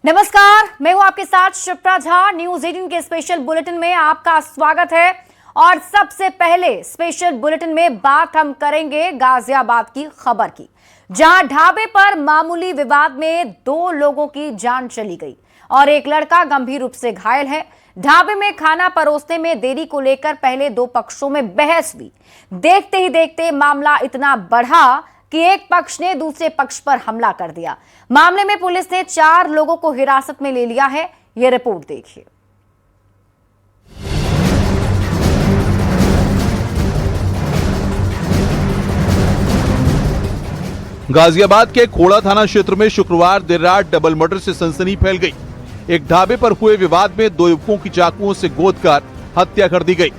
नमस्कार, मैं हूं आपके साथ शिप्रा झा। न्यूज 18 के स्पेशल बुलेटिन में आपका स्वागत है। और सबसे पहले स्पेशल बुलेटिन में बात हम करेंगे गाजियाबाद की खबर की, जहां ढाबे पर मामूली विवाद में 2 लोगों की जान चली गई और एक लड़का गंभीर रूप से घायल है। ढाबे में खाना परोसने में देरी को लेकर पहले 2 पक्षों में बहस हुई। देखते ही देखते मामला इतना बढ़ा कि एक पक्ष ने दूसरे पक्ष पर हमला कर दिया। मामले में पुलिस ने 4 लोगों को हिरासत में ले लिया है। यह रिपोर्ट देखिए। गाजियाबाद के खोड़ा थाना क्षेत्र में शुक्रवार देर रात डबल मर्डर से सनसनी फैल गई। एक ढाबे पर हुए विवाद में 2 युवकों की चाकुओं से गोद कर हत्या कर दी गई,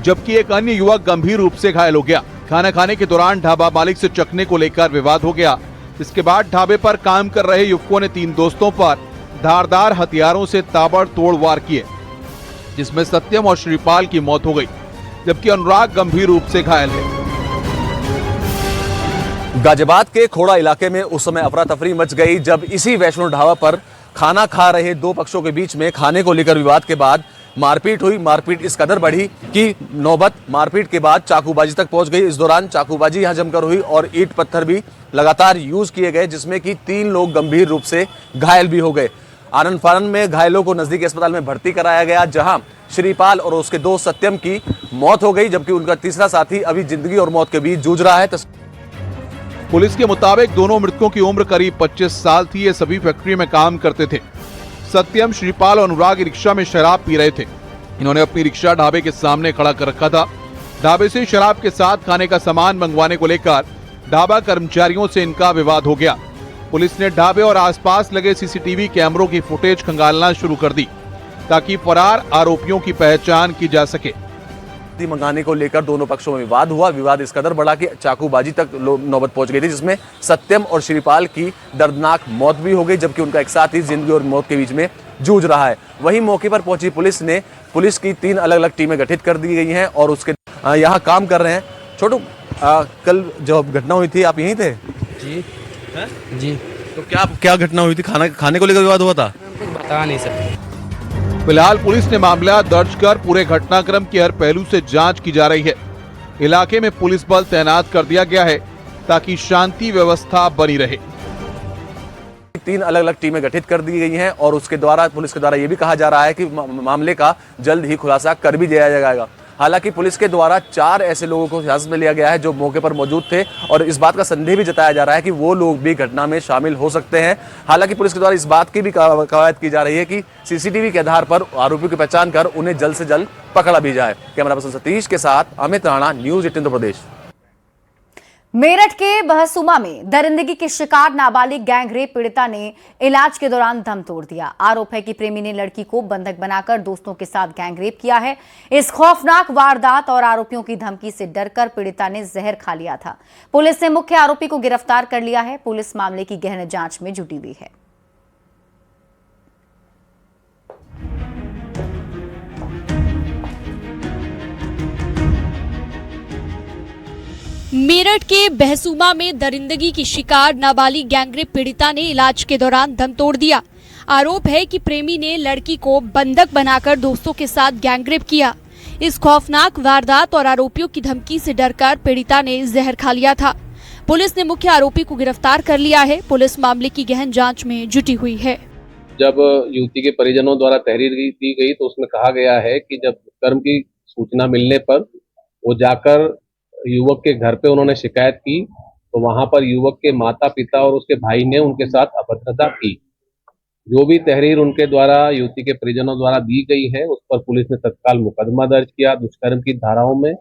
जबकि एक अन्य युवक गंभीर रूप से घायल हो गया। खाना खाने के दौरान ढाबा मालिक से चखने को लेकर विवाद हो गया। इसके बाद ढाबे पर काम कर रहे युवकों ने 3 दोस्तों पर धारदार हथियारों से ताबड़तोड़ वार किए, जिसमें सत्यम और श्रीपाल की मौत हो गई, जबकि अनुराग गंभीर रूप से घायल है। गाजियाबाद के खोड़ा इलाके में उस समय अफरा तफरी मच गई जब इसी वैष्णो ढाबा पर खाना खा रहे 2 पक्षों के बीच में खाने को लेकर विवाद के बाद मारपीट हुई। मारपीट इस कदर बढ़ी कि नौबत मारपीट के बाद चाकूबाजी तक पहुंच गई। इस दौरान चाकूबाजी यहां जमकर हुई और ईंट पत्थर भी लगातार यूज किए गए, जिसमें कि 3 लोग गंभीर रूप से घायल भी हो गए। आनन फानन में घायलों को नजदीकी अस्पताल में भर्ती कराया गया, जहां श्रीपाल और उसके दोस्त सत्यम की मौत हो गई, जबकि उनका तीसरा साथी अभी जिंदगी और मौत के बीच जूझ रहा है। पुलिस के मुताबिक दोनों मृतकों की उम्र करीब 25 साल थी। ये सभी फैक्ट्री में काम करते थे। सत्यम, श्रीपाल और अनुराग रिक्शा में शराब पी रहे थे। इन्होंने अपनी रिक्शा ढाबे के सामने खड़ा कर रखा था। ढाबे से शराब के साथ खाने का सामान मंगवाने को लेकर ढाबा कर्मचारियों से इनका विवाद हो गया। पुलिस ने ढाबे और आसपास लगे सीसीटीवी कैमरों की फुटेज खंगालना शुरू कर दी, ताकि फरार आरोपियों की पहचान की जा सके। मंगाने को लेकर दोनों पक्षों में विवाद हुआ। विवाद इस कदर बढ़ा कि चाकूबाजी तक नौबत पहुंच गई थी, जिसमें सत्यम और श्रीपाल की दर्दनाक मौत भी हो गई, जबकि उनका एक साथी जिंदगी और मौत के बीच में जूझ रहा है। वहीं मौके पर पहुंची पुलिस की 3 अलग अलग टीमें गठित कर दी गई हैं और उसके यहाँ काम कर रहे हैं। छोटू, कल जो घटना हुई थी आप यहीं थे? जी जी। तो क्या घटना हुई थी? खाने को लेकर विवाद हुआ था? बता नहीं सकते। फिलहाल पुलिस ने मामला दर्ज कर पूरे घटनाक्रम के हर पहलू से जांच की जा रही है। इलाके में पुलिस बल तैनात कर दिया गया है ताकि शांति व्यवस्था बनी रहे। 3 अलग अलग टीमें गठित कर दी गई हैं और पुलिस के द्वारा ये भी कहा जा रहा है कि मामले का जल्द ही खुलासा कर भी दिया जाएगा। हालांकि पुलिस के द्वारा 4 ऐसे लोगों को हिरासत में लिया गया है जो मौके पर मौजूद थे और इस बात का संदेह भी जताया जा रहा है कि वो लोग भी घटना में शामिल हो सकते हैं। हालांकि पुलिस के द्वारा इस बात की भी कवायद की जा रही है कि सीसीटीवी के आधार पर आरोपियों की पहचान कर उन्हें जल्द से जल्द पकड़ा भी जाए। कैमरा पर्सन सतीश के साथ अमित राणा, न्यूज 18 उत्तर प्रदेश। मेरठ के बहसुमा में दरिंदगी की शिकार नाबालिग गैंग रेप पीड़िता ने इलाज के दौरान दम तोड़ दिया। आरोप है कि प्रेमी ने लड़की को बंधक बनाकर दोस्तों के साथ गैंग रेप किया है। इस खौफनाक वारदात और आरोपियों की धमकी से डरकर पीड़िता ने जहर खा लिया था। पुलिस ने मुख्य आरोपी को गिरफ्तार कर लिया है। पुलिस मामले की गहन जांच में जुटी हुई है। मेरठ के बहसुमा में दरिंदगी की शिकार नाबालिग गैंगरेप पीड़िता ने इलाज के दौरान दम तोड़ दिया। आरोप है कि प्रेमी ने लड़की को बंधक बनाकर दोस्तों के साथ गैंगरेप किया। इस खौफनाक वारदात और आरोपियों की धमकी से डरकर पीड़िता ने जहर खा लिया था। पुलिस ने मुख्य आरोपी को गिरफ्तार कर लिया है। पुलिस मामले की गहन जाँच में जुटी हुई है। जब युवती के परिजनों द्वारा तहरीर दी गई तो उसमें कहा गया है कि जब दुष्कर्म की सूचना मिलने पर वो जाकर युवक के घर पे उन्होंने शिकायत की, तो वहां पर युवक के माता पिता और उसके भाई ने उनके साथ अभद्रता की। जो भी तहरीर उनके द्वारा युवती के परिजनों द्वारा दी गई है उस पर पुलिस ने तत्काल मुकदमा दर्ज किया दुष्कर्म की धाराओं में,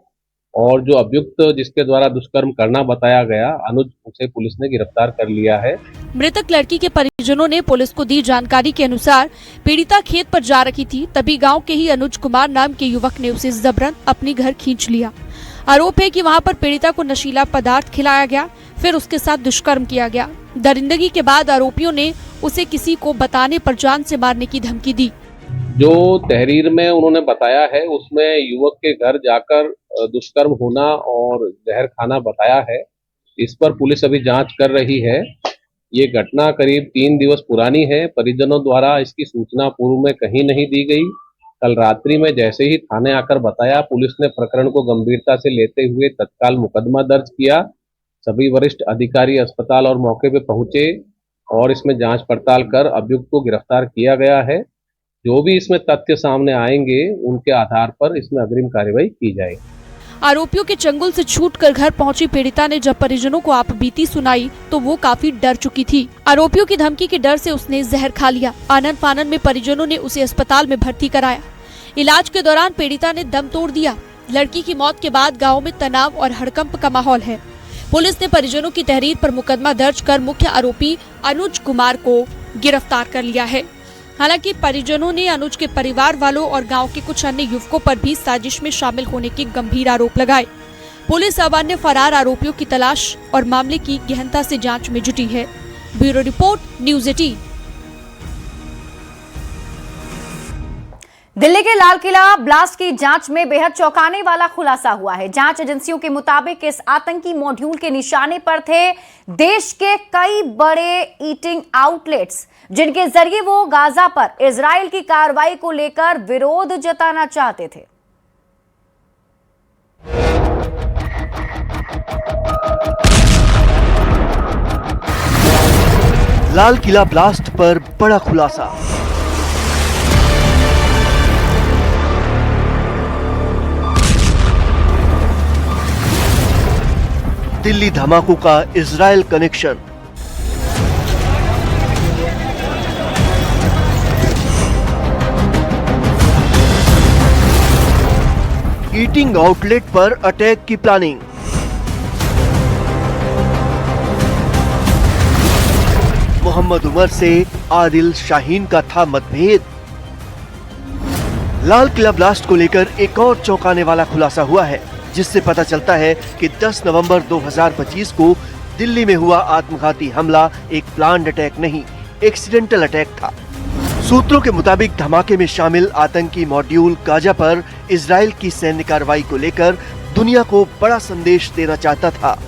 और जो अभियुक्त जिसके द्वारा दुष्कर्म करना बताया गया अनुज, उसे पुलिस ने गिरफ्तार कर लिया है। मृतक लड़की के परिजनों ने पुलिस को दी जानकारी के अनुसार पीड़िता खेत पर जा रही थी, तभी गांव के ही अनुज कुमार नाम के युवक ने उसे जबरन अपने घर खींच लिया। आरोप है कि वहां पर पीड़िता को नशीला पदार्थ खिलाया गया, फिर उसके साथ दुष्कर्म किया गया। दरिंदगी के बाद आरोपियों ने उसे किसी को बताने पर जान से मारने की धमकी दी। जो तहरीर में उन्होंने बताया है उसमें युवक के घर जाकर दुष्कर्म होना और जहर खाना बताया है। इस पर पुलिस अभी जांच कर रही है ये घटना करीब 3 दिवस पुरानी है। परिजनों द्वारा इसकी सूचना पूर्व में कहीं नहीं दी गई। कल रात्रि में जैसे ही थाने आकर बताया, पुलिस ने प्रकरण को गंभीरता से लेते हुए तत्काल मुकदमा दर्ज किया। सभी वरिष्ठ अधिकारी अस्पताल और मौके पर पहुंचे और इसमें जांच पड़ताल कर अभियुक्त को गिरफ्तार किया गया है। जो भी इसमें तथ्य सामने आएंगे उनके आधार पर इसमें अग्रिम कार्रवाई की जाएगी। आरोपियों के चंगुल से छूटकर घर पहुंची पीड़िता ने जब परिजनों को आपबीती सुनाई तो वो काफी डर चुकी थी। आरोपियों की धमकी के डर से उसने जहर खा लिया। आनन फानन में परिजनों ने उसे अस्पताल में भर्ती कराया। इलाज के दौरान पीड़िता ने दम तोड़ दिया। लड़की की मौत के बाद गाँव में तनाव और हड़कंप का माहौल है। पुलिस ने परिजनों की तहरीर पर मुकदमा दर्ज कर मुख्य आरोपी अनुज कुमार को गिरफ्तार कर लिया है। हालांकि परिजनों ने अनुज के परिवार वालों और गांव के कुछ अन्य युवकों पर भी साजिश में शामिल होने के गंभीर आरोप लगाए। पुलिस अब अन्य फरार आरोपियों की तलाश और मामले की गहनता से जांच में जुटी है। Bureau report, news 18। दिल्ली के लाल किला ब्लास्ट की जांच में बेहद चौंकाने वाला खुलासा हुआ है। जांच एजेंसियों के मुताबिक इस आतंकी मॉड्यूल के निशाने पर थे देश के कई बड़े ईटिंग आउटलेट्स, जिनके जरिए वो गाजा पर इजराइल की कार्रवाई को लेकर विरोध जताना चाहते थे। लाल किला ब्लास्ट पर बड़ा खुलासा। दिल्ली धमाकों का इजराइल कनेक्शन। ईटिंग आउटलेट पर अटैक की प्लानिंग। मोहम्मद उमर से आदिल शाहीन का था मतभेद। लाल किला ब्लास्ट को लेकर एक और चौंकाने वाला खुलासा हुआ है, जिससे पता चलता है कि 10 नवंबर 2025 को दिल्ली में हुआ आत्मघाती हमला एक प्लान्ड अटैक नहीं, एक्सीडेंटल अटैक था। सूत्रों के मुताबिक धमाके में शामिल आतंकी मॉड्यूल गाजा पर इजराइल की सैन्य कार्रवाई को लेकर दुनिया को बड़ा संदेश देना चाहता था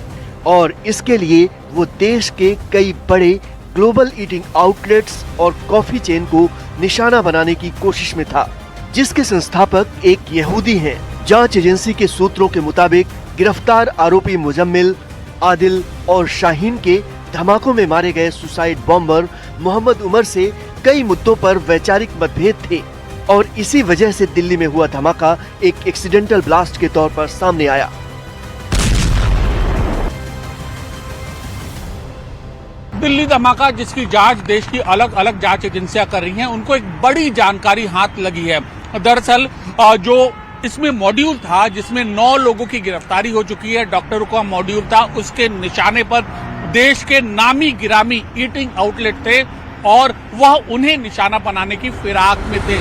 और इसके लिए वो देश के कई बड़े ग्लोबल ईटिंग आउटलेट्स और कॉफी चेन को निशाना बनाने की कोशिश में था, जिसके संस्थापक एक यहूदी हैं। जांच एजेंसी के सूत्रों के मुताबिक गिरफ्तार आरोपी मुजम्मिल, आदिल और शाहीन के धमाकों में मारे गए सुसाइड बॉम्बर मोहम्मद उमर से कई मुद्दों पर वैचारिक मतभेद थे और इसी वजह से दिल्ली में हुआ धमाका एक एक्सीडेंटल ब्लास्ट के तौर पर सामने आया। दिल्ली धमाका जिसकी जांच देश की अलग अलग जांच एजेंसियां कर रही हैं, उनको एक बड़ी जानकारी हाथ लगी है। दरअसल जो इसमें मॉड्यूल था जिसमें 9 लोगों की गिरफ्तारी हो चुकी है, डॉक्टरों का मॉड्यूल था, उसके निशाने पर देश के नामी गिरामी ईटिंग आउटलेट थे और वह उन्हें निशाना बनाने की फिराक में थे।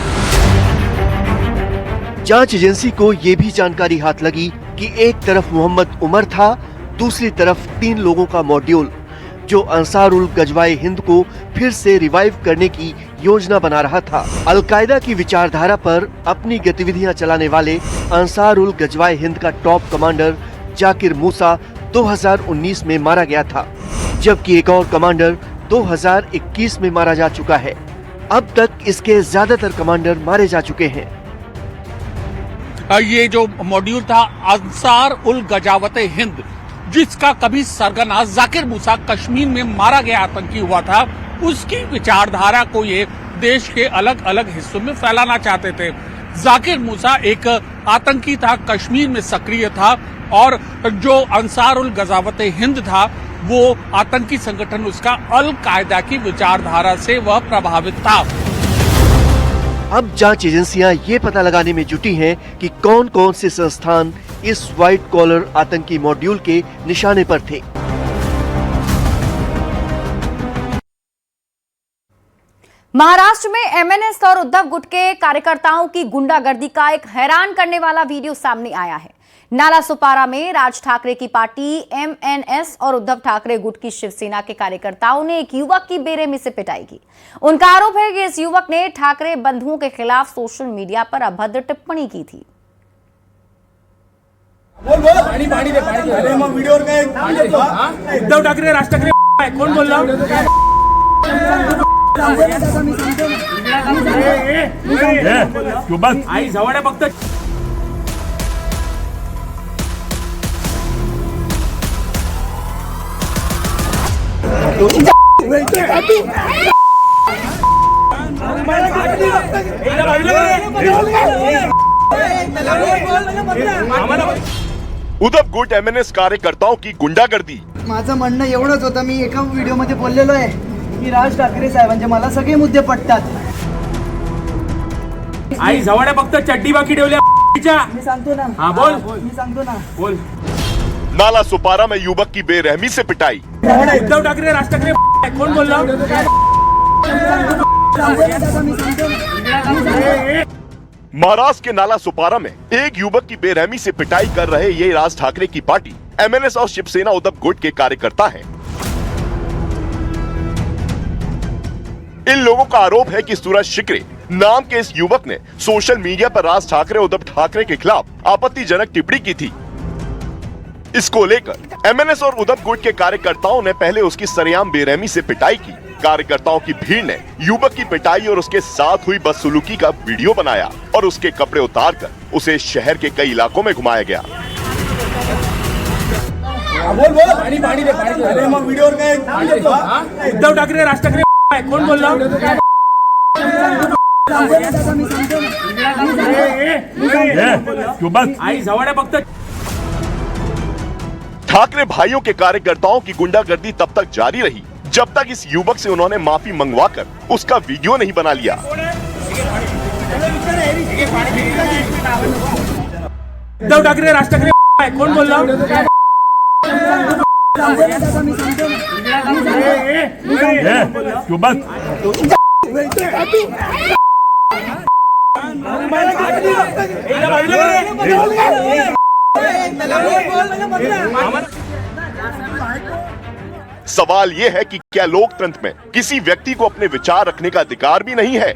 जांच एजेंसी को ये भी जानकारी हाथ लगी कि एक तरफ मोहम्मद उमर था, दूसरी तरफ 3 लोगों का मॉड्यूल जो अंसारुल गजवाए हिंद को फिर से रिवाइव करने की योजना बना रहा था। अलकायदा की विचारधारा पर अपनी गतिविधियां चलाने वाले अंसारुल गजवाए हिंद का टॉप कमांडर जाकिर मूसा 2019 में मारा गया था, जबकि एक और कमांडर 2021 में मारा जा चुका है। अब तक इसके ज्यादातर कमांडर मारे जा चुके हैं। ये जो मॉड्यूल था अंसार उल गजावते हिंद, जिसका कभी सरगना जाकिर मूसा कश्मीर में मारा गया आतंकी हुआ था, उसकी विचारधारा को ये देश के अलग अलग हिस्सों में फैलाना चाहते थे। जाकिर मूसा एक आतंकी था, कश्मीर में सक्रिय था और जो अंसार उल गजावते हिंद था वो आतंकी संगठन, उसका अल कायदा की विचारधारा से वह प्रभावित था। अब जांच एजेंसियां ये पता लगाने में जुटी हैं कि कौन कौन से संस्थान इस व्हाइट कॉलर आतंकी मॉड्यूल के निशाने पर थे। महाराष्ट्र में एमएनएस और उद्धव गुट के कार्यकर्ताओं की गुंडागर्दी का एक हैरान करने वाला वीडियो सामने आया है। नालासोपारा में राज ठाकरे की पार्टी एमएनएस और उद्धव ठाकरे गुट की शिवसेना के कार्यकर्ताओं ने एक युवक की बेरहमी से पिटाई की। उनका आरोप है कि इस युवक ने ठाकरे बंधुओं के खिलाफ सोशल मीडिया पर अभद्र टिप्पणी की थी। उद्धव ठाकरे राज ठाकरे कौन बोल रहा हूँ? क्यों बस आई जवळ आहे फक्त. उद्धव गुट एमएनएस कार्यकर्ताओं की गुंडागर्दी. माझं म्हणणं एवढंच होतं, मी एका व्हिडिओमध्ये बोललेलो आहे की राज ठाकरे साहेबांचे मला सगळे मुद्दे पटतात. आई जवळ आहे फक्त चड्डी बाकी ठेवल्या. मी सांगतो ना. हाँ बोल. मी सांगतो ना. बोल. नाला सुपारा में युवक की बेरहमी से पिटाई. उद्धव ठाकरे राज ठाकरे कौन बोल रहा हूँ? महाराष्ट्र के नाला सुपारा में एक युवक की बेरहमी से पिटाई कर रहे ये राज ठाकरे की पार्टी एमएनएस और शिवसेना उद्धव गुट के कार्यकर्ता हैं. इन लोगों का आरोप है कि सूरज शिकरे नाम के इस युवक ने सोशल मीडिया पर राज ठाकरे उद्धव ठाकरे के खिलाफ आपत्तिजनक टिप्पणी की थी. इसको लेकर एमएनएस और उद्धव गुट के कार्यकर्ताओं ने पहले उसकी सरेआम बेरहमी से पिटाई की. कार्यकर्ताओं की भीड़ ने युवक की पिटाई और उसके साथ हुई बदसलूकी का वीडियो बनाया और उसके कपड़े उतारकर उसे शहर के कई इलाकों में घुमाया गया. उद्धव ठाकरे राज ठाकरे कौन बोल रहा हूँ? क्यों बस आई जवळ आहे फक्त. ठाकरे भाइयों के कार्यकर्ताओं की गुंडागर्दी तब तक जारी रही जब तक इस युवक से उन्होंने माफी मंगवाकर उसका वीडियो नहीं बना लिया. उद्धव ठाकरे राज ठाकरे कौन बोल रहा हूँ? क्यों बस सवाल ये है कि क्या लोकतंत्र में किसी व्यक्ति को अपने विचार रखने का अधिकार भी नहीं है?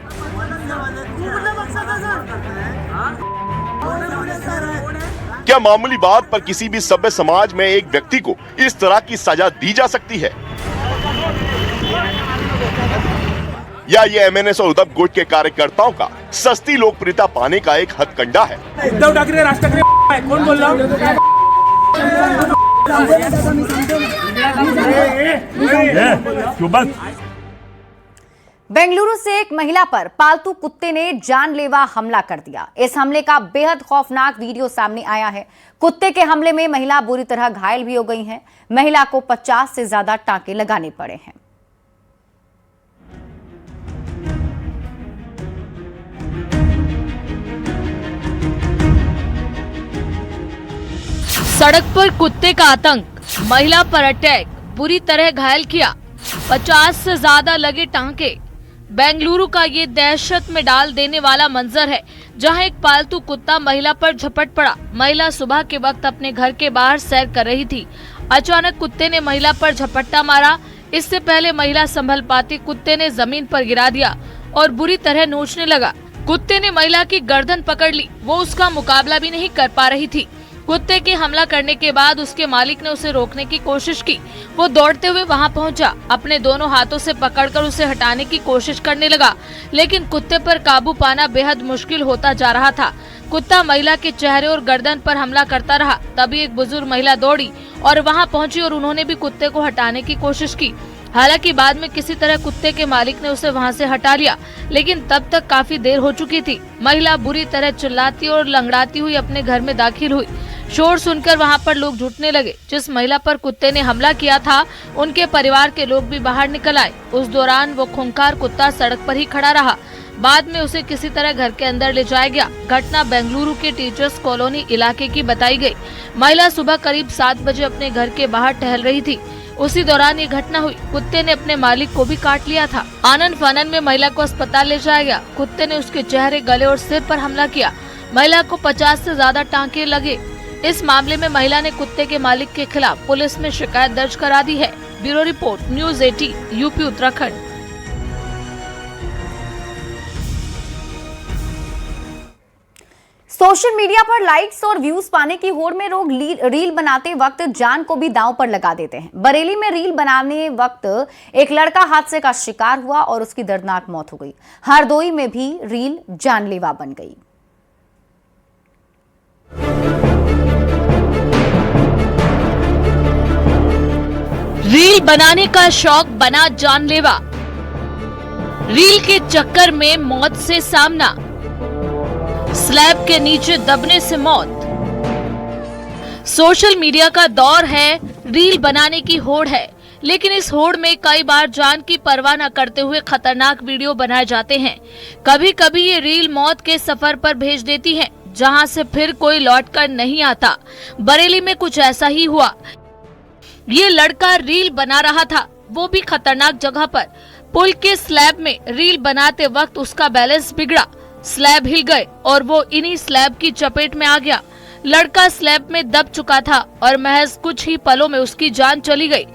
क्या मामूली बात पर किसी भी सभ्य समाज में एक व्यक्ति को इस तरह की सजा दी जा सकती है? या ये एमएनएस और उद्धव गुट के कार्यकर्ताओं का सस्ती लोकप्रियता पाने का एक हथकंडा है? उद्धव ठाकरे राज ठाकरे कौन बोल रहा हूँ? क्यों बस. बेंगलुरु से एक महिला पर पालतू कुत्ते ने जानलेवा हमला कर दिया. इस हमले का बेहद खौफनाक वीडियो सामने आया है. कुत्ते के हमले में महिला बुरी तरह घायल भी हो गई है. महिला को 50 से ज्यादा टांके लगाने पड़े हैं. सड़क पर कुत्ते का आतंक, महिला पर अटैक, बुरी तरह घायल किया, 50 से ज्यादा लगे टांके. बेंगलुरु का ये दहशत में डाल देने वाला मंजर है, जहां एक पालतू कुत्ता महिला पर झपट पड़ा. महिला सुबह के वक्त अपने घर के बाहर सैर कर रही थी. अचानक कुत्ते ने महिला पर झपट्टा मारा. इससे पहले महिला संभल पाती कुत्ते ने जमीन पर गिरा दिया और बुरी तरह नोचने लगा. कुत्ते ने महिला की गर्दन पकड़ ली. वो उसका मुकाबला भी नहीं कर पा रही थी. कुत्ते के हमला करने के बाद उसके मालिक ने उसे रोकने की कोशिश की. वो दौड़ते हुए वहां पहुंचा, अपने दोनों हाथों से पकड़कर उसे हटाने की कोशिश करने लगा, लेकिन कुत्ते पर काबू पाना बेहद मुश्किल होता जा रहा था. कुत्ता महिला के चेहरे और गर्दन पर हमला करता रहा. तभी एक बुजुर्ग महिला दौड़ी और वहां पहुंची और उन्होंने भी कुत्ते को हटाने की कोशिश की. हालांकि बाद में किसी तरह कुत्ते के मालिक ने उसे वहां से हटा लिया, लेकिन तब तक काफी देर हो चुकी थी. महिला बुरी तरह चिल्लाती और लंगड़ाती हुई अपने घर में दाखिल हुई. शोर सुनकर वहां पर लोग जुटने लगे. जिस महिला पर कुत्ते ने हमला किया था, उनके परिवार के लोग भी बाहर निकल आए. उस दौरान वो खूंखार कुत्ता सड़क पर ही खड़ा रहा. बाद में उसे किसी तरह घर के अंदर ले जाया गया. घटना बेंगलुरु के टीचर्स कॉलोनी इलाके की बताई गई. महिला सुबह करीब 7 बजे अपने घर के बाहर टहल रही थी. उसी दौरान ये घटना हुई. कुत्ते ने अपने मालिक को भी काट लिया था. आनन फानन में महिला को अस्पताल ले जाया गया. कुत्ते ने उसके चेहरे, गले और सिर पर हमला किया. महिला को 50 से ज्यादा टांके लगे. इस मामले में महिला ने कुत्ते के मालिक के खिलाफ पुलिस में शिकायत दर्ज करा दी है. Bureau report, news 18, UP Uttarakhand. Social media पर लाइक्स और व्यूज पाने की होड़ में लोग रील बनाते वक्त जान को भी दांव पर लगा देते हैं। बरेली में रील बनाने वक्त एक लड़का हादसे का शिकार हुआ और उसकी दर्दनाक मौत हो गई। हरदोई में भी रील जानलेवा बन गई। रील बनाने का शौक बना जानलेवा, रील के चक्कर में मौत से सामना, स्लैब के नीचे दबने से मौत। सोशल मीडिया का दौर है, रील बनाने की होड़ है, लेकिन इस होड़ में कई बार जान की परवाह न करते हुए खतरनाक वीडियो बनाए जाते हैं। कभी कभी ये रील मौत के सफर पर भेज देती है, जहां से फिर कोई लौटकर नहीं आता। बरेली में कुछ ऐसा ही हुआ। ये लड़का रील बना रहा था, वो भी खतरनाक जगह पर। पुल के स्लैब में रील बनाते वक्त उसका बैलेंस बिगड़ा, स्लैब हिल गए और वो इन्हीं स्लैब की चपेट में आ गया। लड़का स्लैब में दब चुका था और महज कुछ ही पलों में उसकी जान चली गई।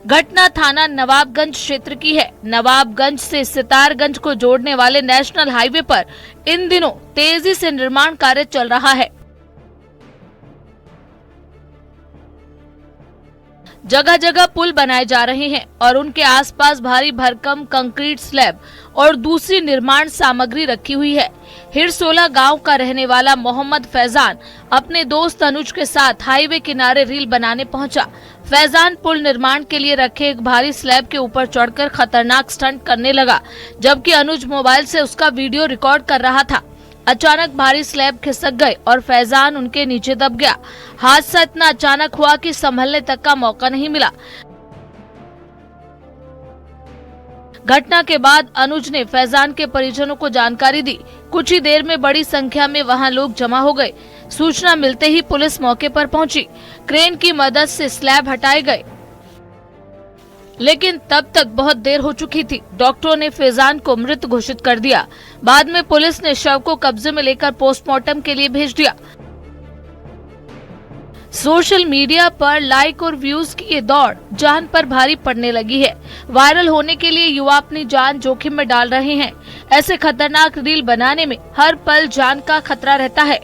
घटना थाना नवाबगंज क्षेत्र की है। नवाबगंज से सितारगंज को जोड़ने वाले नेशनल हाईवे पर इन दिनों तेजी से निर्माण कार्य चल रहा है। जगह जगह पुल बनाए जा रहे हैं और उनके आसपास भारी भरकम कंक्रीट स्लैब और दूसरी निर्माण सामग्री रखी हुई है। हिरसोला गांव का रहने वाला मोहम्मद फैजान अपने दोस्त अनुज के साथ हाईवे किनारे रील बनाने पहुंचा। फैजान पुल निर्माण के लिए रखे एक भारी स्लैब के ऊपर चढ़कर खतरनाक स्टंट करने लगा, जबकि अनुज मोबाइल से उसका वीडियो रिकॉर्ड कर रहा था। अचानक भारी स्लैब खिसक गए और फैजान उनके नीचे दब गया। हादसा इतना अचानक हुआ कि संभलने तक का मौका नहीं मिला। घटना के बाद अनुज ने फैजान के परिजनों को जानकारी दी। कुछ ही देर में बड़ी संख्या में वहां लोग जमा हो गए। सूचना मिलते ही पुलिस मौके पर पहुंची। क्रेन की मदद से स्लैब हटाए गए, लेकिन तब तक बहुत देर हो चुकी थी। डॉक्टरों ने फैजान को मृत घोषित कर दिया। बाद में पुलिस ने शव को कब्जे में लेकर पोस्टमार्टम के लिए भेज दिया। सोशल मीडिया पर लाइक और व्यूज की ये दौड़ जान पर भारी पड़ने लगी है। वायरल होने के लिए युवा अपनी जान जोखिम में डाल रहे हैं। ऐसे खतरनाक रील बनाने में हर पल जान का खतरा रहता है।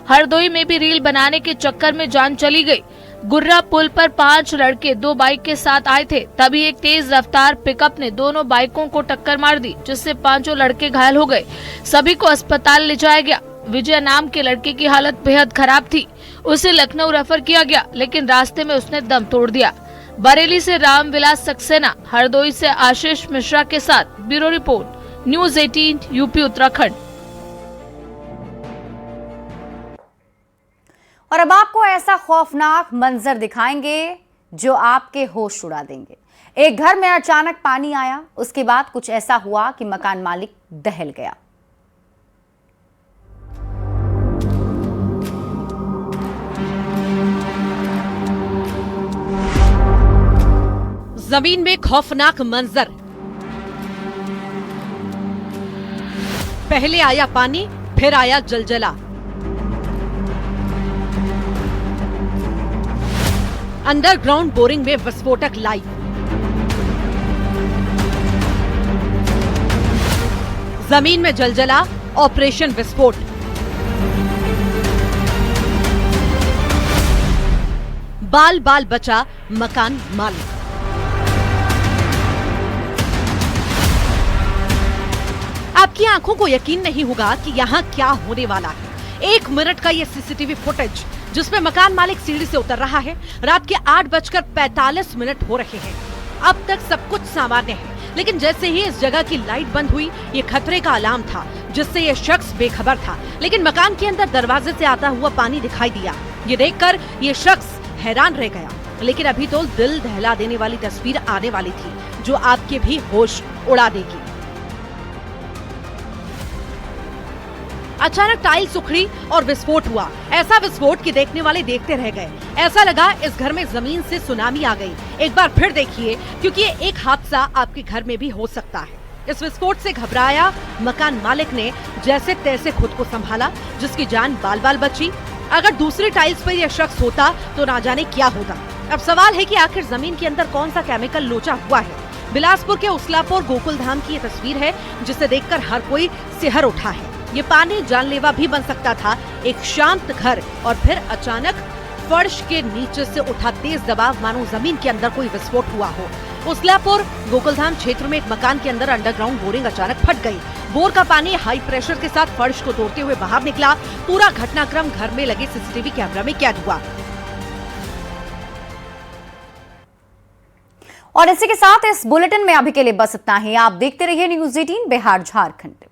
हरदोई में भी रील बनाने के चक्कर में जान चली गई। गुर्रा पुल पर 5 लड़के 2 बाइक के साथ आए थे, तभी एक तेज रफ्तार पिकअप ने दोनों बाइकों को टक्कर मार दी, जिससे 5 लड़के घायल हो गए। सभी को अस्पताल ले जाया गया। विजय नाम के लड़के की हालत बेहद खराब थी। उसे लखनऊ रेफर किया गया, लेकिन रास्ते में उसने दम तोड़ दिया। बरेली से रामविलास सक्सेना, हरदोई से आशीष मिश्रा के साथ bureau report, news 18 UP Uttarakhand. और अब आपको ऐसा खौफनाक मंजर दिखाएंगे जो आपके होश उड़ा देंगे। एक घर में अचानक पानी आया, उसके बाद कुछ ऐसा हुआ कि मकान मालिक दहल गया। जमीन में खौफनाक मंजर। पहले आया पानी, फिर आया जलजला। अंडरग्राउंड बोरिंग में विस्फोटक लाइव। जमीन में जलजला, ऑपरेशन विस्फोट। बाल बाल बचा मकान मालिक। आपकी आंखों को यकीन नहीं होगा कि यहाँ क्या होने वाला है। 1 मिनट का ये सीसीटीवी फुटेज जिसमें मकान मालिक सीढ़ी से उतर रहा है। रात के 8:45 हो रहे हैं। अब तक सब कुछ सामान्य है, लेकिन जैसे ही इस जगह की लाइट बंद हुई, ये खतरे का अलार्म था, जिससे ये शख्स बेखबर था। लेकिन मकान के अंदर दरवाजे से आता हुआ पानी दिखाई दिया। ये देखकर ये शख्स हैरान रह गया। लेकिन अभी तो दिल दहला देने वाली तस्वीर आने वाली थी, जो आपके भी होश उड़ा देगी। अचानक टाइल्स उखड़ी और विस्फोट हुआ। ऐसा विस्फोट कि देखने वाले देखते रह गए। ऐसा लगा इस घर में जमीन से सुनामी आ गई। एक बार फिर देखिए, क्योंकि ये एक हादसा आपके घर में भी हो सकता है। इस विस्फोट से घबराया मकान मालिक ने जैसे तैसे खुद को संभाला, जिसकी जान बाल बाल बची। अगर दूसरी टाइल्स पर यह शख्स होता तो ना जाने क्या होता। अब सवाल है कि आखिर जमीन के अंदर कौन सा केमिकल लोचा हुआ है बिलासपुर के उसलापुर गोकुलधाम की ये तस्वीर है जिसे देखकर हर कोई सिहर उठा है। ये पानी जानलेवा भी बन सकता था। एक शांत घर और फिर अचानक फर्श के नीचे से उठा तेज दबाव, मानो जमीन के अंदर कोई विस्फोट हुआ हो। उसलापुर गोकुलधाम क्षेत्र में एक मकान के अंदर अंडरग्राउंड बोरिंग अचानक फट गई। बोर का पानी हाई प्रेशर के साथ फर्श को तोड़ते हुए बाहर निकला। पूरा घटनाक्रम घर में लगे सीसीटीवी कैमरा में कैद हुआ। और इसी के साथ इस बुलेटिन में अभी के लिए बस इतना ही। आप देखते रहिए न्यूज़ 18 बिहार झारखंड।